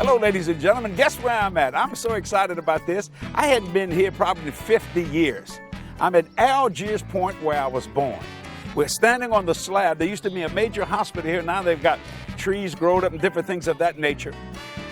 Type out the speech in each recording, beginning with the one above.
Hello, ladies and gentlemen. Guess where I'm at? I'm so excited about this. I hadn't been here probably 50 years. I'm at Algiers Point where I was born. We're standing on the slab. There used to be a major hospital here. Now they've got trees growing up and different things of that nature.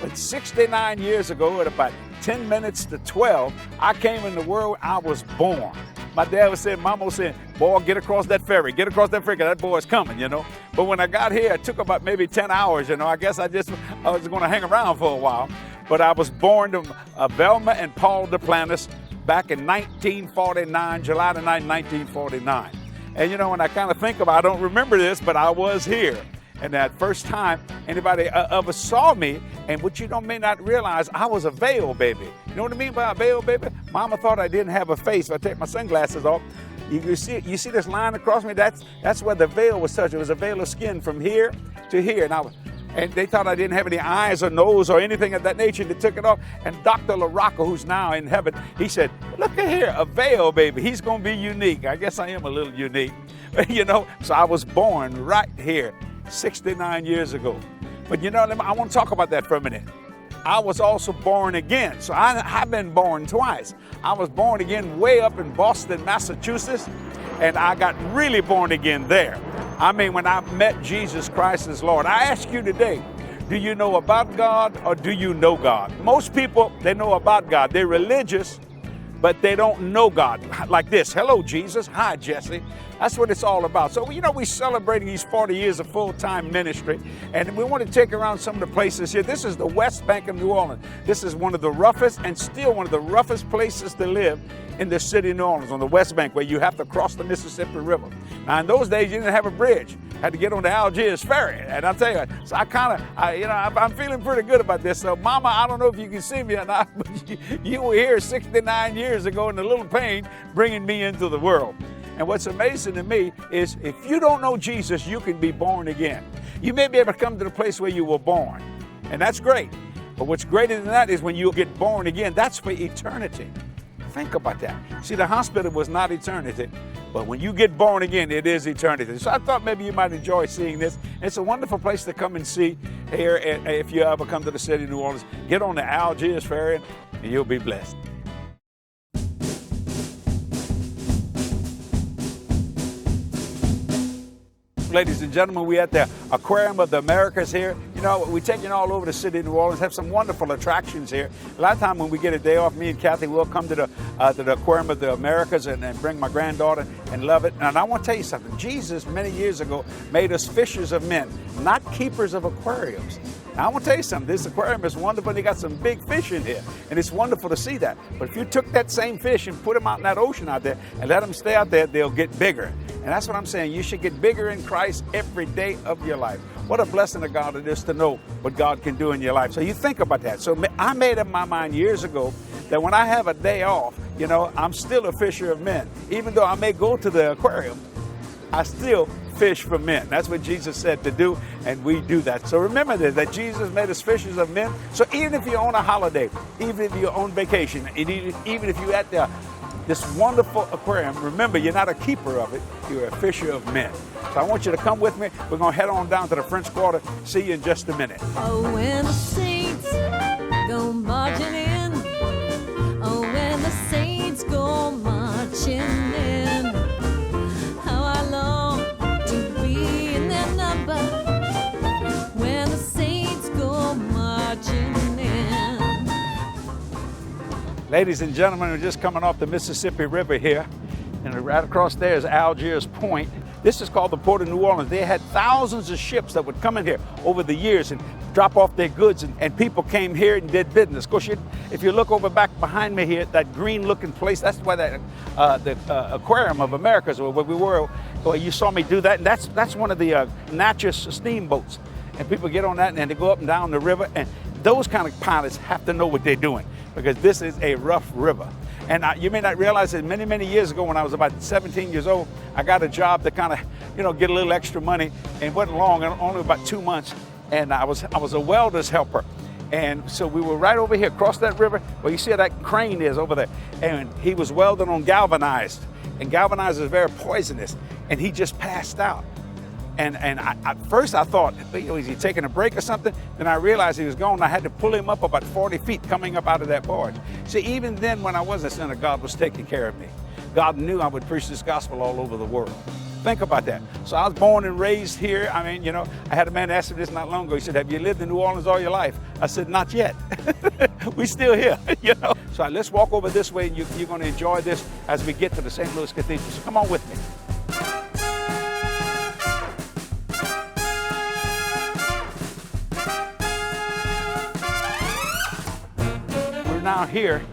But 69 years ago, at about 10 minutes to 12, I came in the world. I was born. My dad was saying, Mama was saying, boy, get across that ferry. Get across that ferry, 'cause that boy's coming, you know. But when I got here, it took about maybe 10 hours, you know. I guess I was going to hang around for a while. But I was born to Velma and Paul Duplantis back in 1949, July the 9th, 1949. And, you know, when I kind of think about it, I don't remember this, but I was here. And that first time anybody of us saw me, and what you may not realize, I was a veil baby. You know what I mean by a veil baby? Mama thought I didn't have a face. If I take my sunglasses off, you see this line across me? That's where the veil was touched. It was a veil of skin from here to here. And they thought I didn't have any eyes or nose or anything of that nature. They took it off. And Dr. LaRocca, who's now in heaven, he said, look at here, a veil baby. He's going to be unique. I guess I am a little unique. You know, so I was born right here 69 years ago. But you know, I want to talk about that for a minute. I was also born again. So I've been born twice. I was born again way up in Boston, Massachusetts, and I got really born again there. I mean, when I met Jesus Christ as Lord. I ask you today, do you know about God or do you know God? Most people, they know about God. They're religious, but they don't know God. Like this, hello, Jesus. Hi, Jesse. That's what it's all about. So, you know, we're celebrating these 40 years of full-time ministry, and we want to take around some of the places here. This is the West Bank of New Orleans. This is one of the roughest and still one of the roughest places to live in the city of New Orleans, on the West Bank, where you have to cross the Mississippi River. Now, in those days, you didn't have a bridge. Had to get on the Algiers ferry. And I'll tell you, so I'm feeling pretty good about this. So, Mama, I don't know if you can see me or not, but you were here 69 years ago in the little pain, bringing me into the world. And what's amazing to me is if you don't know Jesus, you can be born again. You may be able to come to the place where you were born, and that's great. But what's greater than that is when you get born again, that's for eternity. Think about that. See, the hospital was not eternity, but when you get born again, it is eternity. So I thought maybe you might enjoy seeing this. It's a wonderful place to come and see here if you ever come to the city of New Orleans. Get on the Algiers ferry, and you'll be blessed. Ladies and gentlemen, we're at the Aquarium of the Americas here. You know, we're taking all over the city of New Orleans, have some wonderful attractions here. A lot of time when we get a day off, me and Kathy will come to the Aquarium of the Americas and bring my granddaughter and love it. And I want to tell you something. Jesus, many years ago, made us fishers of men, not keepers of aquariums. Now, I want to tell you something. This aquarium is wonderful. They got some big fish in here, and it's wonderful to see that. But if you took that same fish and put them out in that ocean out there and let them stay out there, they'll get bigger. And that's what I'm saying. You should get bigger in Christ every day of your life. What a blessing of God it is to know what God can do in your life. So you think about that. So I made up my mind years ago that when I have a day off, you know, I'm still a fisher of men. Even though I may go to the aquarium, I still fish for men. That's what Jesus said to do, and we do that. So remember that Jesus made us fishers of men. So even if you're on a holiday, even if you're on vacation, even if you're at this wonderful aquarium, remember, you're not a keeper of it, you're a fisher of men. So I want you to come with me. We're going to head on down to the French Quarter. See you in just a minute. Oh, when the saints go marching in. Oh, when the saints go marching in. How I long to be in their number. When the saints go marching in. Ladies and gentlemen, we're just coming off the Mississippi River here. And right across there is Algiers Point. This is called the Port of New Orleans. They had thousands of ships that would come in here over the years and drop off their goods, and people came here and did business. Of course, if you look over back behind me here, that green-looking place, that's why the Aquarium of Americas, where we were, well, you saw me do that, and that's one of the Natchez steamboats. And people get on that, and they go up and down the river, and those kind of pilots have to know what they're doing, because this is a rough river. And you may not realize that many, many years ago, when I was about 17 years old, I got a job to kind of, you know, get a little extra money, and it wasn't long, only about 2 months, and I was a welder's helper. And so we were right over here, across that river, where you see how that crane is over there. And he was welding on galvanized, and galvanized is very poisonous, and he just passed out. And at first I thought, was he taking a break or something? Then I realized he was gone. I had to pull him up about 40 feet coming up out of that barge. See, even then when I was a sinner, God was taking care of me. God knew I would preach this gospel all over the world. Think about that. So I was born and raised here. I mean, you know, I had a man ask me this not long ago. He said, have you lived in New Orleans all your life? I said, not yet. We still here, you know. So let's walk over this way, and you're going to enjoy this as we get to the St. Louis Cathedral. So come on with me. We're now here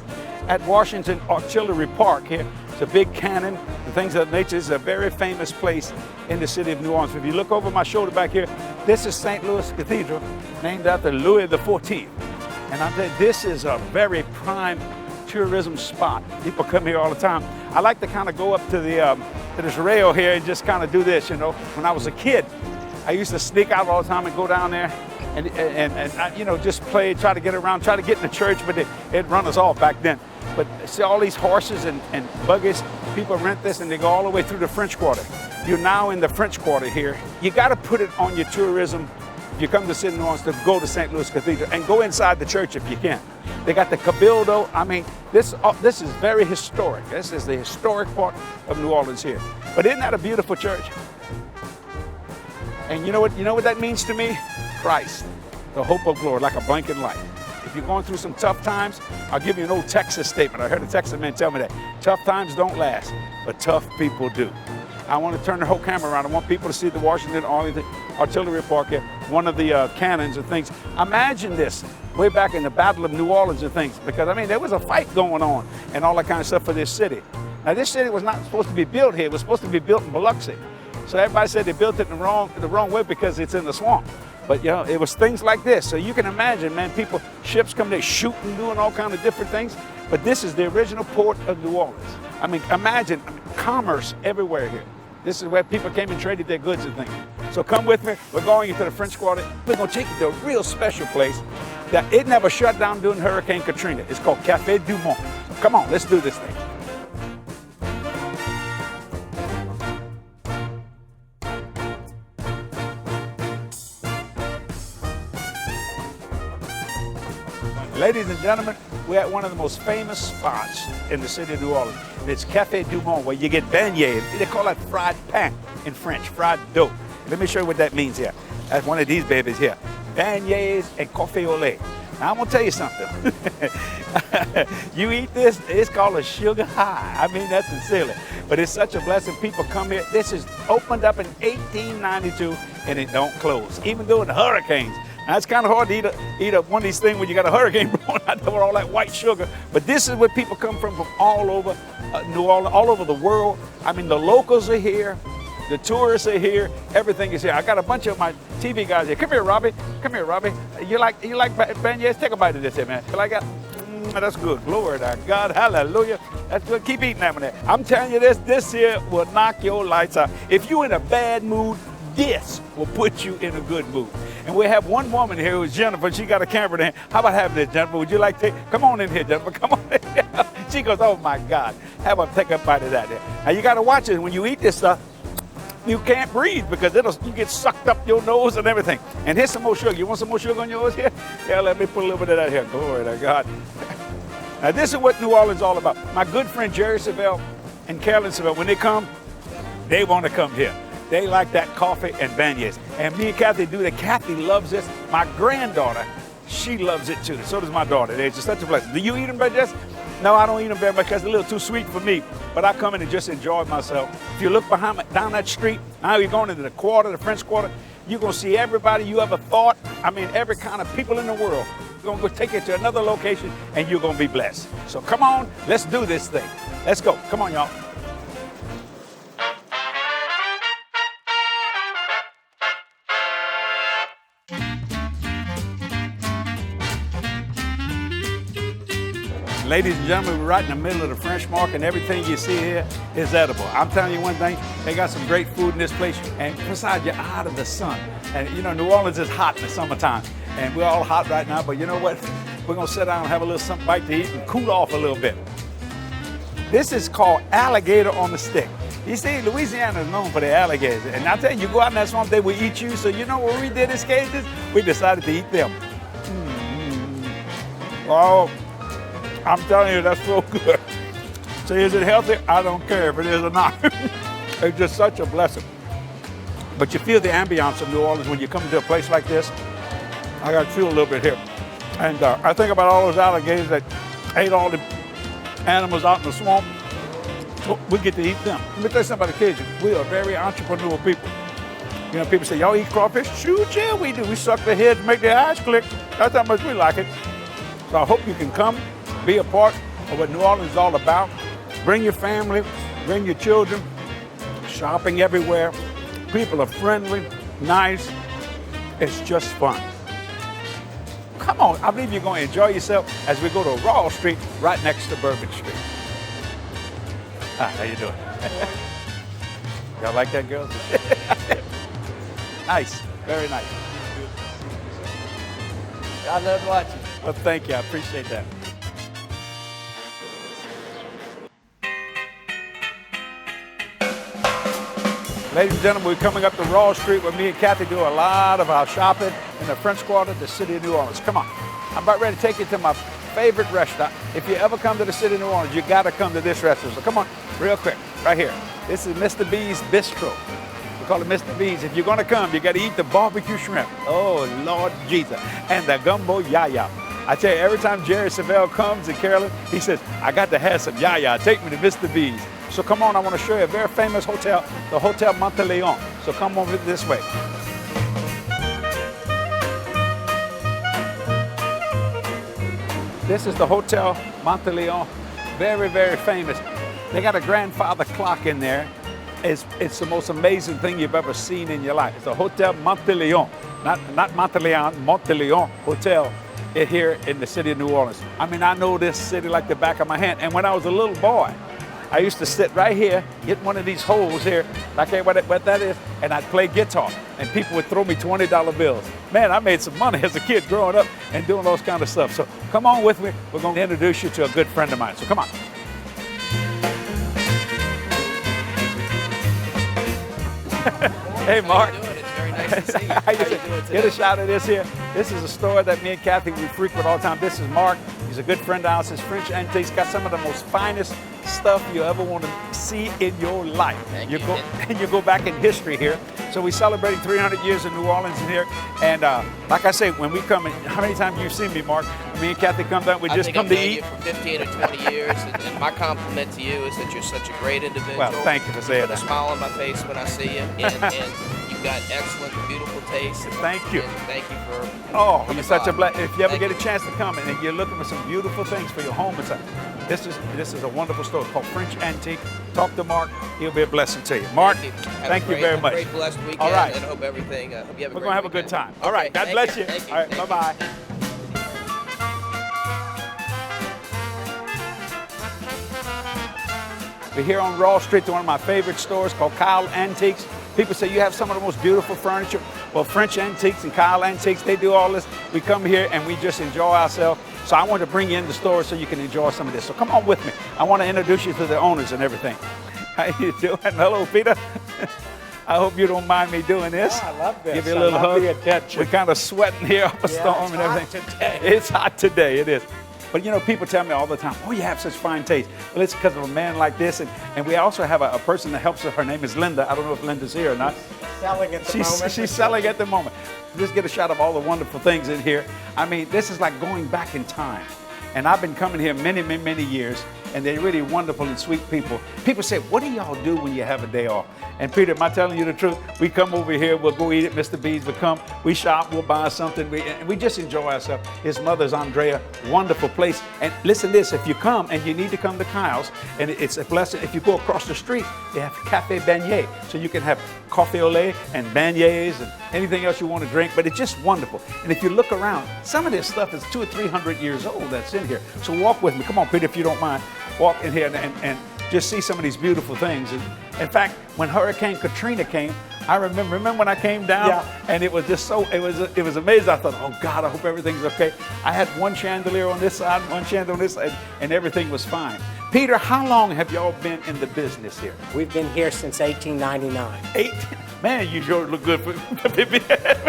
at Washington Artillery Park here. It's a big cannon and things of that nature. It's a very famous place in the city of New Orleans. If you look over my shoulder back here, this is St. Louis Cathedral, named after Louis XIV. And I'm telling you, this is a very prime tourism spot. People come here all the time. I like to kind of go up to this rail here and just kind of do this, you know. When I was a kid, I used to sneak out all the time and go down there and you know, just play, try to get around, try to get in the church, but it'd run us off back then. But see all these horses and buggies, people rent this and they go all the way through the French Quarter. You're now in the French Quarter here. You got to put it on your tourism if you come to the city of New Orleans to go to St. Louis Cathedral and go inside the church if you can. They got the Cabildo. I mean, this is very historic. This is the historic part of New Orleans here. But isn't that a beautiful church? And you know what that means to me? Christ, the hope of glory, like a blanket light. If you're going through some tough times, I'll give you an old Texas statement. I heard a Texas man tell me that. Tough times don't last, but tough people do. I want to turn the whole camera around. I want people to see the Washington Artillery Park here, one of the cannons and things. Imagine this, way back in the Battle of New Orleans and things, because, I mean, there was a fight going on and all that kind of stuff for this city. Now, this city was not supposed to be built here. It was supposed to be built in Biloxi. So everybody said they built it the wrong way because it's in the swamp. But, you know, it was things like this. So you can imagine, man, ships come there shooting, doing all kinds of different things. But this is the original port of New Orleans. I mean, imagine commerce everywhere here. This is where people came and traded their goods and things. So come with me. We're going into the French Quarter. We're going to take you to a real special place that it never shut down during Hurricane Katrina. It's called Café du Monde. So come on, let's do this thing. Ladies and gentlemen, we're at one of the most famous spots in the city of New Orleans. It's Café du Monde, where you get beignets. They call that fried pain in French, fried dough. Let me show you what that means here. That's one of these babies here. Beignets and café au lait. Now, I'm going to tell you something. You eat this, it's called a sugar high. I mean, that's sincerely. But it's such a blessing. People come here. This is opened up in 1892, and it don't close, even during the hurricanes. Now, it's kind of hard to eat one of these things when you got a hurricane blowing out there with all that white sugar. But this is where people come from all over New Orleans, all over the world. I mean, the locals are here. The tourists are here. Everything is here. I got a bunch of my TV guys here. Come here, Robbie. Come here, Robbie. You like beignets? Take a bite of this here, man. You like that? That's good. Glory to God. Hallelujah. That's good. Keep eating that one there. I'm telling you this here will knock your lights out. If you're in a bad mood, this will put you in a good mood. And we have one woman here who's Jennifer. She got a camera in her hand. How about having this, Jennifer? Would you like to come on in here, Jennifer? Come on in here. She goes, oh my God. How about take a bite of that there? Now you got to watch it. When you eat this stuff, you can't breathe because you get sucked up your nose and everything. And here's some more sugar. You want some more sugar on yours here? Yeah, let me put a little bit of that here. Glory to God. Now this is what New Orleans is all about. My good friend Jerry Savelle and Carolyn Savelle, when they come, they want to come here. They like that coffee and beignets. And me and Kathy do that. Kathy loves this. My granddaughter, she loves it too. So does my daughter. They're just such a blessing. Do you eat them, Jess? No, I don't eat them very much because it's a little too sweet for me. But I come in and just enjoy myself. If you look behind me, down that street, now you're going into the quarter, the French Quarter, you're going to see everybody you ever thought. I mean, every kind of people in the world. We're going to go take you to another location and you're going to be blessed. So come on, let's do this thing. Let's go. Come on, y'all. Ladies and gentlemen, we're right in the middle of the French Market, and everything you see here is edible. I'm telling you one thing, they got some great food in this place, and besides, you're out of the sun. And you know, New Orleans is hot in the summertime, and we're all hot right now, but you know what? We're gonna sit down and have a little something bite to eat and cool off a little bit. This is called alligator on the stick. You see, Louisiana is known for the alligators. And I tell you, you go out in that swamp, they will eat you. So you know what we did as Cajuns? We decided to eat them. Oh, I'm telling you, that's so good. So is it healthy? I don't care if it is or not. It's just such a blessing. But you feel the ambiance of New Orleans when you come to a place like this. I got to feel a little bit here. And I think about all those alligators that ate all the animals out in the swamp. We get to eat them. Let me tell you something about the Cajuns. We are very entrepreneurial people. You know, people say, y'all eat crawfish? Shoot, yeah, we do. We suck their heads, make their eyes click. That's how much we like it. So I hope you can come, be a part of what New Orleans is all about. Bring your family, bring your children, shopping everywhere. People are friendly, nice. It's just fun. Come on, I believe you're going to enjoy yourself as we go to Raw Street, right next to Bourbon Street. Hi, how you doing? Y'all like that, girls? Nice, very nice. I love watching. Well, thank you, I appreciate that. Ladies and gentlemen, we're coming up to Raw Street where me and Kathy do a lot of our shopping in the French Quarter, the city of New Orleans. Come on, I'm about ready to take you to my favorite restaurant. If you ever come to the city of New Orleans, you gotta come to this restaurant. So come on, real quick, right here. This is Mr. B's Bistro. We call it Mr. B's. If you're gonna come, you gotta eat the barbecue shrimp. Oh, Lord Jesus. And the gumbo yaya. I tell you, every time Jerry Savelle comes in Carolyn, he says, I got to have some yaya. Take me to Mr. B's. So come on, I want to show you a very famous hotel, the Hotel Monteleone. So come over this way. This is the Hotel Monteleone, very, very famous. They got a grandfather clock in there. It's the most amazing thing you've ever seen in your life. It's the Hotel Monteleone, not Monteleone, Monteleone Hotel here in the city of New Orleans. I mean, I know this city like the back of my hand. And when I was a little boy, I used to sit right here, get one of these holes here, like what that is, and I'd play guitar, and people would throw me $20 bills. Man, I made some money as a kid growing up and doing those kind of stuff. So come on with me. We're going to introduce you to a good friend of mine. So come on. Hey, Mark. How you doing? It's very nice to see you. How you doing today? Get a shot of this here. This is a store that me and Kathy, we frequent all the time. This is Mark. He's a good friend of ours. His French Antiques got some of the most finest stuff you ever want to see in your life. Thank you. You go back in history here. So we're celebrating 300 years in New Orleans in here. And like I say, when we come in, how many times you've seen me, Mark? Me and Kathy come down, we just come to eat. I've known you for 15 or 20 years, and my compliment to you is that you're such a great individual. Well, thank you for saying You put that. a smile on my face when I see you, and you've got excellent, beautiful taste. Thank you. And thank you for. Oh, for you're the such a time. blessing. If you ever Thank get a you. chance to come and you're looking for some beautiful things for your home and stuff, this is a wonderful store called French Antique. Talk to Mark. He'll be a blessing to you. Mark, thank you very much. Have a great, blessed weekend. All right. And hope everything. Hope you have a We're great going to have a good weekend. time. All right. God Thank bless you. Thank you. All right. Thank you. Bye-bye. We're here on Raw Street to one of my favorite stores called Kyle Antiques. People say you have some of the most beautiful furniture. Well, French Antiques and Kyle Antiques, they do all this. We come here and we just enjoy ourselves. So I want to bring you in the store so you can enjoy some of this. So come on with me. I want to introduce you to the owners and everything. How you doing? Hello, Peter. I hope you don't mind me doing this. Oh, I love this. Give you a little I love hug. the attention. We're kind of sweating here up a storm and everything. Today. It's hot today, it is. But you know, people tell me all the time, oh, you have such fine taste. Well, it's because of a man like this. And we also have a person that helps us. Her name is Linda. I don't know if Linda's here or not. Selling at the moment. She's selling at the moment. Just get a shot of all the wonderful things in here. I mean, this is like going back in time. And I've been coming here many, many, many years, and they're really wonderful and sweet people. People say, what do y'all do when you have a day off? And Peter, am I telling you the truth? We come over here, we'll go eat at Mr. B's, we'll come, we shop, we'll buy something, and we just enjoy ourselves. His mother's Andrea, wonderful place. And listen to this, if you come and you need to come to Kyle's, and it's a blessing, if you go across the street, they have Cafe Beignet, so you can have coffee au lait and beignets and anything else you want to drink, but it's just wonderful. And if you look around, some of this stuff is 200 or 300 years old that's in here. So walk with me. Come on, Peter, if you don't mind. Walk in here and just see some of these beautiful things. And in fact, when Hurricane Katrina came, I remember when I came down, and it was just so, it was amazing. I thought, oh God, I hope everything's okay. I had one chandelier on this side, one chandelier on this side, and everything was fine. Peter, how long have y'all been in the business here? We've been here since 1899. 8? Man, you sure look good for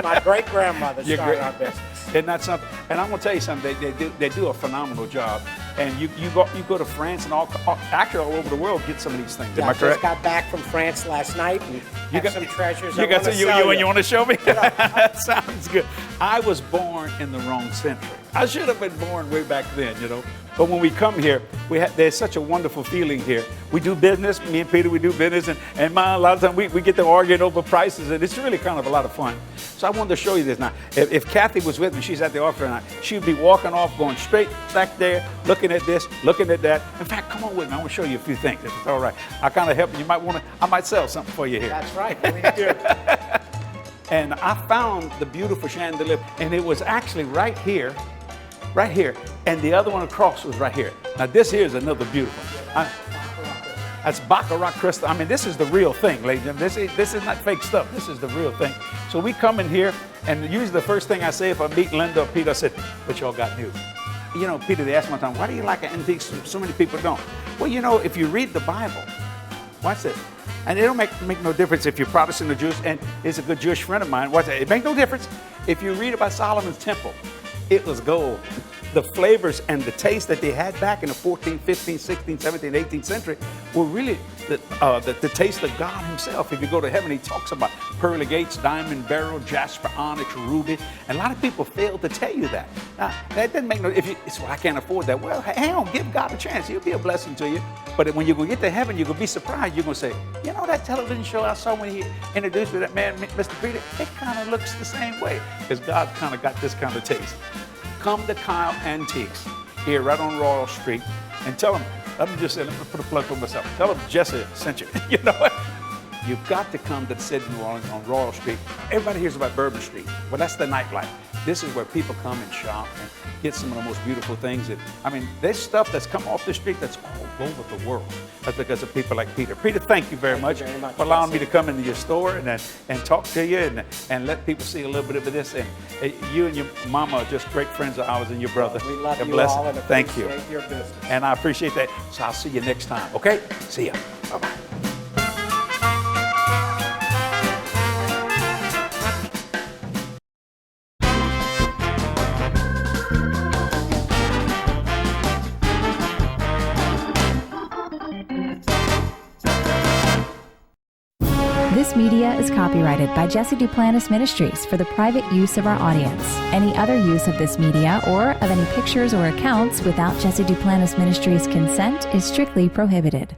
My great-grandmother started our business. Isn't that something? And I'm gonna tell you something. They do a phenomenal job. And you go to France and actually all over the world get some of these things. Am I I correct? just got back from France last night and have some treasures. You got you want to show me? Yeah. That sounds good. I was born in the wrong century. I should have been born way back then, you know. But when we come here, there's such a wonderful feeling here. We do business, me and Peter, we do business, and a lot of times we get to arguing over prices, and it's really kind of a lot of fun. So I wanted to show you this now. If Kathy was with me, she's at the office tonight, she'd be walking off, going straight back there, looking at this, looking at that. In fact, come on with me. I want to show you a few things, if it's all right. I kind of help you. I might sell something for you here. That's right. Please do. And I found the beautiful chandelier, and it was actually right here, and the other one across was right here. Now this here is another beautiful. That's Baccarat crystal. I mean, this is the real thing, ladies and gentlemen. This is not fake stuff. This is the real thing. So we come in here, and usually the first thing I say if I meet Linda or Peter, I said, "What y'all got new?" You know, Peter, they asked one time, "Why do you like antiques?" So many people don't. Well, you know, if you read the Bible, watch this. And it don't make no difference if you're Protestant or Jewish, and it's a good Jewish friend of mine. Watch that. It makes no difference. If you read about Solomon's temple, it was gold. The flavors and the taste that they had back in the 14th, 15th, 16th, 17th, 18th century were really the taste of God himself. If you go to heaven, he talks about pearly gates, diamond beryl, jasper, onyx, ruby. And a lot of people fail to tell you that. Now, that doesn't make no, well, I can't afford that. Well, hang on, give God a chance. He'll be a blessing to you. But when you go get to heaven, you're going to be surprised. You're going to say, you know, that television show I saw when he introduced me, that man, Mr. Peter, it kind of looks the same way. Because God kind of got this kind of taste. Come to Kyle Antiques here right on Royal Street and tell them, let me put a plug for myself. Tell them Jesse sent you. You know what? You've got to come to the city of New Orleans on Royal Street. Everybody hears about Bourbon Street. Well, that's the nightlife. This is where people come and shop and get some of the most beautiful things. There's stuff that's come off the street that's all over the world. That's because of people like Peter. Peter, thank you very much for allowing me to come into your store and talk to you and let people see a little bit of this. And you and your mama are just great friends of ours and your brother. We love you blessing. all and thank you. appreciate your business. And I appreciate that. So I'll see you next time, okay? See ya. Bye-bye. This media is copyrighted by Jesse Duplantis Ministries for the private use of our audience. Any other use of this media or of any pictures or accounts without Jesse Duplantis Ministries' consent is strictly prohibited.